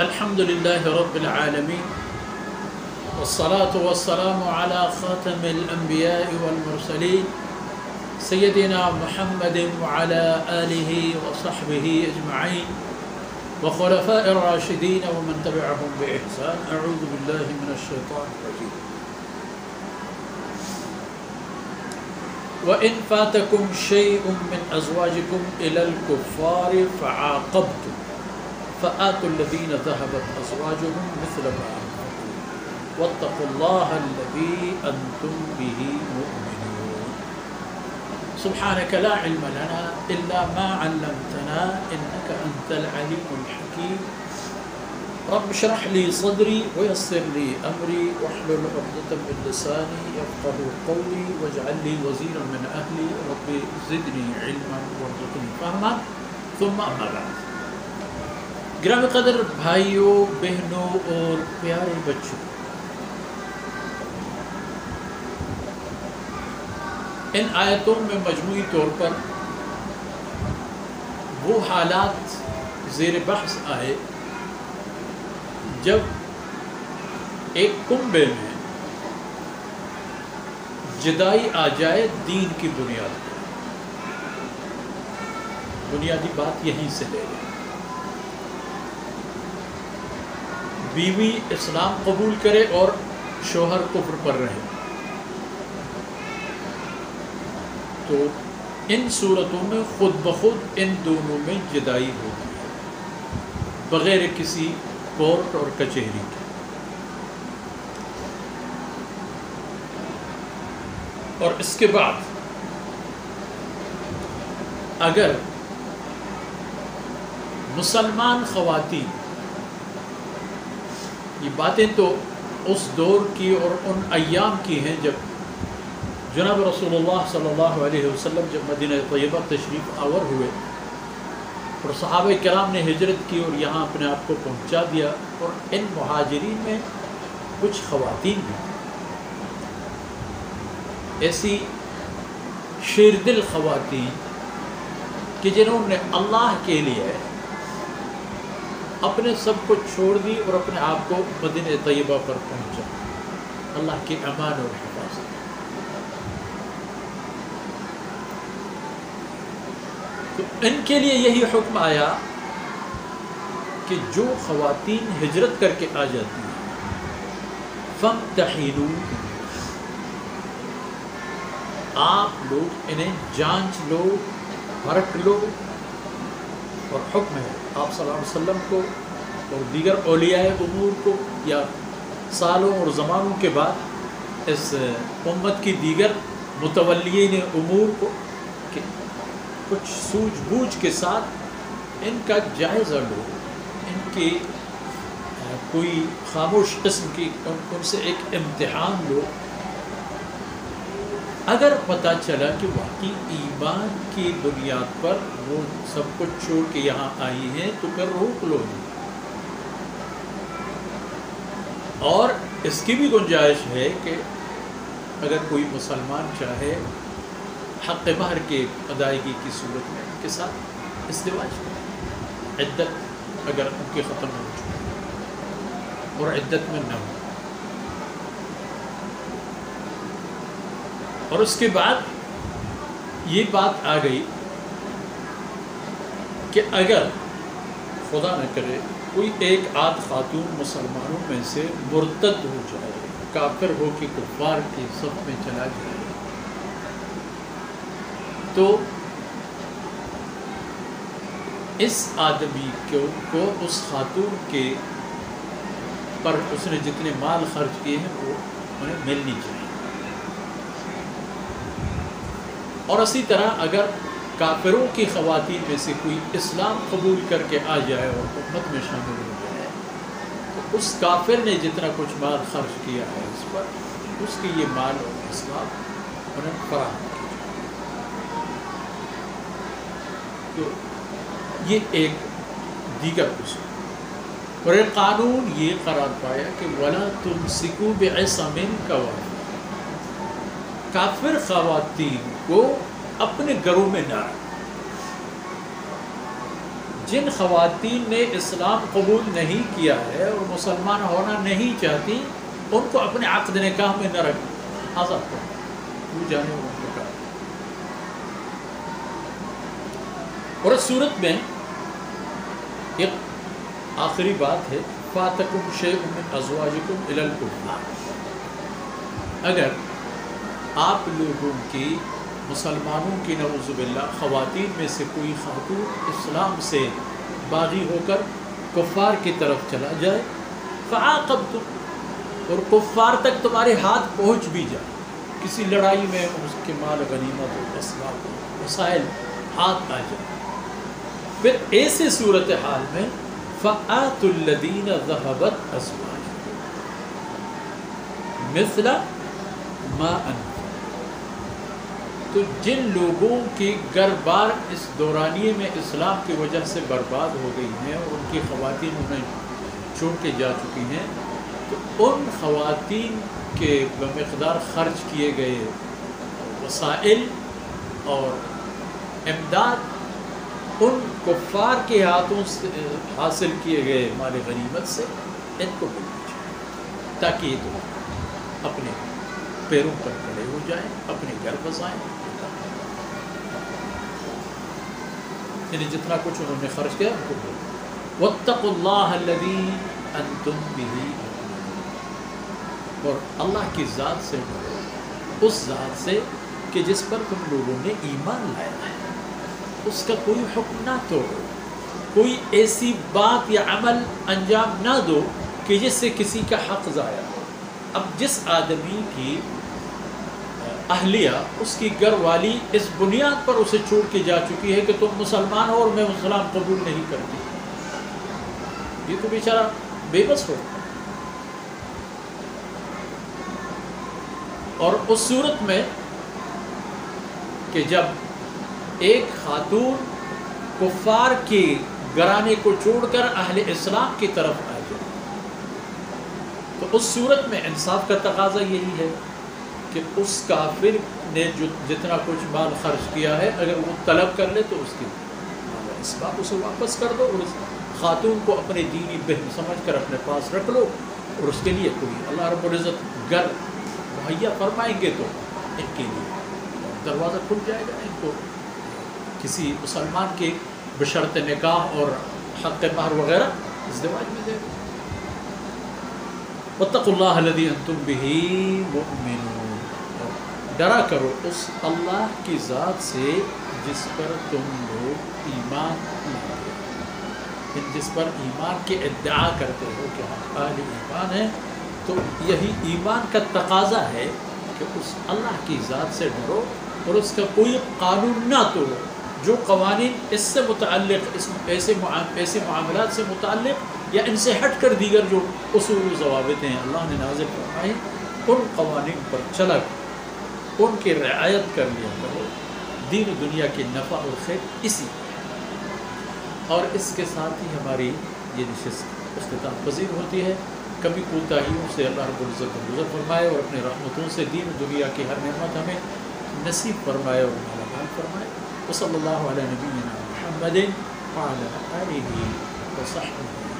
الحمد لله رب العالمين والصلاة والسلام على خاتم الأنبياء والمرسلين سيدنا محمد وعلى آله وصحبه أجمعين وخلفاء الراشدين ومن تبعهم بإحسان. أعوذ بالله من الشيطان الرجيم. وإن فاتكم شيء من أزواجكم إلى الكفار فعاقبتم فآتوا الذين ذهبت أزواجهم مثل ما أنفقوا واتقوا الله الذي أنتم به مؤمنون. سبحانك لا علم لنا إلا ما علمتنا إنك أنت العليم الحكيم. رب اشرح لي صدري ويسر لي أمري واحلل عقدة من لساني يفقهوا قولي واجعل لي وزيرا من أهلي رب زدني علما وارزقني فهما. ثم أما بعد. گرامی قدر بھائیوں، بہنوں اور پیارے بچوں، ان آیتوں میں مجموعی طور پر وہ حالات زیر بحث آئے جب ایک کنبے میں جدائی آ جائے دین کی بنیاد پر. بنیادی بات یہیں سے لے لیں. بیوی اسلام قبول کرے اور شوہر کفر پر رہے تو ان صورتوں میں خود بخود ان دونوں میں جدائی ہوتی ہے بغیر کسی کورٹ اور کچہری کے. اور اس کے بعد اگر مسلمان خواتین، یہ باتیں تو اس دور کی اور ان ایام کی ہیں جب جناب رسول اللہ صلی اللہ علیہ وسلم جب مدینہ طیبہ تشریف آور ہوئے اور صحابہ کرام نے ہجرت کی اور یہاں اپنے آپ کو پہنچا دیا، اور ان مہاجرین میں کچھ خواتین بھی ایسی شیردل خواتین کہ جنہوں نے اللہ کے لیے اپنے سب کو چھوڑ دی اور اپنے آپ کو مدینہ طیبہ پر پہنچا اللہ کی امان اور حفاظت. تو ان کے لیے یہی حکم آیا کہ جو خواتین ہجرت کر کے آ جاتی ہیں فامتحنوا، آپ لوگ انہیں جانچ لو، پرکھ لو. اور حکم ہے آپ صلی اللہ علیہ وسلم کو اور دیگر اولیاء امور کو یا سالوں اور زمانوں کے بعد اس امت کی دیگر متولیین امور کو کہ کچھ سوجھ بوجھ کے ساتھ ان کا جائزہ لو، ان کی کوئی خاموش قسم کی ان سے ایک امتحان لو. اگر پتہ چلا کہ واقعی ایمان کی بنیاد پر وہ سب کچھ چھوڑ کے یہاں آئی ہیں تو پھر روک لو. اور اس کی بھی گنجائش ہے کہ اگر کوئی مسلمان چاہے حق مہر کے ادائیگی کی صورت میں ان کے ساتھ ازدواج کرے، عدت اگر ان کی ختم ہو چکی اور عدت میں نہ ہو. اور اس کے بعد یہ بات آ گئی کہ اگر خدا نہ کرے کوئی ایک آدھ خاتون مسلمانوں میں سے مرتد ہو جائے، کافر ہو کے کفار کے صف میں چلا جائے، تو اس آدمی کو اس خاتون کے پر اس نے جتنے مال خرچ کیے ہیں وہ انہیں ملنی چاہیے. اور اسی طرح اگر کافروں کی خواتین میں سے کوئی اسلام قبول کر کے آ جائے اور امت میں شامل ہو جائے تو اس کافر نے جتنا کچھ مال خرچ کیا ہے اس پر اس کی یہ مال اور اسلام انہیں فراہم کیا جائے. تو یہ ایک دیگر اصول. اور ایک قانون یہ قرار پایا کہ وَلَا تُمْسِكُوا بِعِصَمٍ كَوَافِرٍ، کافر خواتین کو اپنے گھروں میں نہ رکھیں. جن خواتین نے اسلام قبول نہیں کیا ہے اور مسلمان ہونا نہیں چاہتی ان کو اپنے عقد نکاح میں نہ رکھیں، آزاد کرو، وہ جانے ان کو کہا۔ اور اس صورت میں ایک آخری بات ہے، فاتکم شیء من ازواجکم الی الکفار، اگر آپ لوگوں کی مسلمانوں کی نعوذ باللہ خواتین میں سے کوئی خاتون اسلام سے باغی ہو کر کفار کی طرف چلا جائے، فعاقبتم، اور کفار تک تمہارے ہاتھ پہنچ بھی جائے، کسی لڑائی میں اس کے مال غنیمت و اسباب وسائل ہاتھ آ جائے، پھر ایسے صورتحال میں فآتوا الذین ذہبت ازواجہم مثل ما انفقوا، تو جن لوگوں کی گھر بار اس دورانیے میں اسلام کی وجہ سے برباد ہو گئی ہیں اور ان کی خواتین انہیں چھوڑ کے جا چکی ہیں، تو ان خواتین کے بمقدار خرچ کیے گئے وسائل اور امداد ان کفار کے ہاتھوں سے حاصل کیے گئے مال غنیمت سے ان کو مل جائے، تاکہ یہ تو اپنے پیروں پر کھڑے ہو جائیں، اپنے گھر بسائیں، یعنی جتنا کچھ انہوں نے خرچ کیا ان کو دو۔ واتقوا اللہ الذی انتم بہ مؤمنون، اور اللہ کی ذات سے ڈرو، اس ذات سے کہ جس پر تم لوگوں نے ایمان لایا ہے، اس کا کوئی حکم نہ توڑو، کوئی ایسی بات یا عمل انجام نہ دو کہ جس سے کسی کا حق ضائع ہو۔ اب جس آدمی کی اہلیہ، اس کی گھر والی اس بنیاد پر اسے چھوڑ کے جا چکی ہے کہ تم مسلمان ہو اور میں اسلام قبول نہیں کرتی، یہ تو بیچارہ بے بس ہو۔ اور اس صورت میں کہ جب ایک خاتون کفار کے گھرانے کو چھوڑ کر اہل اسلام کی طرف آ جائے، تو اس صورت میں انصاف کا تقاضا یہی ہے کہ اس کافر نے جو جتنا کچھ مال خرچ کیا ہے اگر وہ طلب کر لے تو اس کی اس بات اسے واپس کر دو، اور اس خاتون کو اپنے دینی بہن سمجھ کر اپنے پاس رکھ لو، اور اس کے لیے کوئی اللہ رب العزت گھر مہیا فرمائیں گے تو ان کے لیے دروازہ کھل جائے گا، ان کو کسی مسلمان کے بشرط نکاح اور حق مہر وغیرہ ازدواج میں دے گا۔ واتقوا اللہ الذی انتم بہ مؤمنون، اور ڈرا کرو اس اللہ کی ذات سے جس پر تم لوگ ایمان لاتے ہو، جس پر ایمان کے ادعا کرتے ہو کہ ہم اہل ایمان ہیں، تو یہی ایمان کا تقاضا ہے کہ اس اللہ کی ذات سے ڈرو اور اس کا کوئی قانون نہ توڑو، جو قوانین اس سے متعلق ایسے معاملات سے متعلق یا ان سے ہٹ کر دیگر جو اصول و ضوابط ہیں اللہ نے نازل فرمائے، ان قوانین پر چلا ان کی رعایت کر لیا کرو، دین و دنیا کی نفع اور خیر اسی۔ اور اس کے ساتھ ہی ہماری یہ نشست اختتام پذیر ہوتی ہے۔ کبھی کوتاہیوں سے اللہ رب العزت گزر فرمائے اور اپنے رحمتوں سے دین و دنیا کی ہر نعمت ہمیں نصیب فرمائے اور مالا فرمائے۔ وصلی اللہ علیہ نبینا محمد وعلی آلہ وصحبہ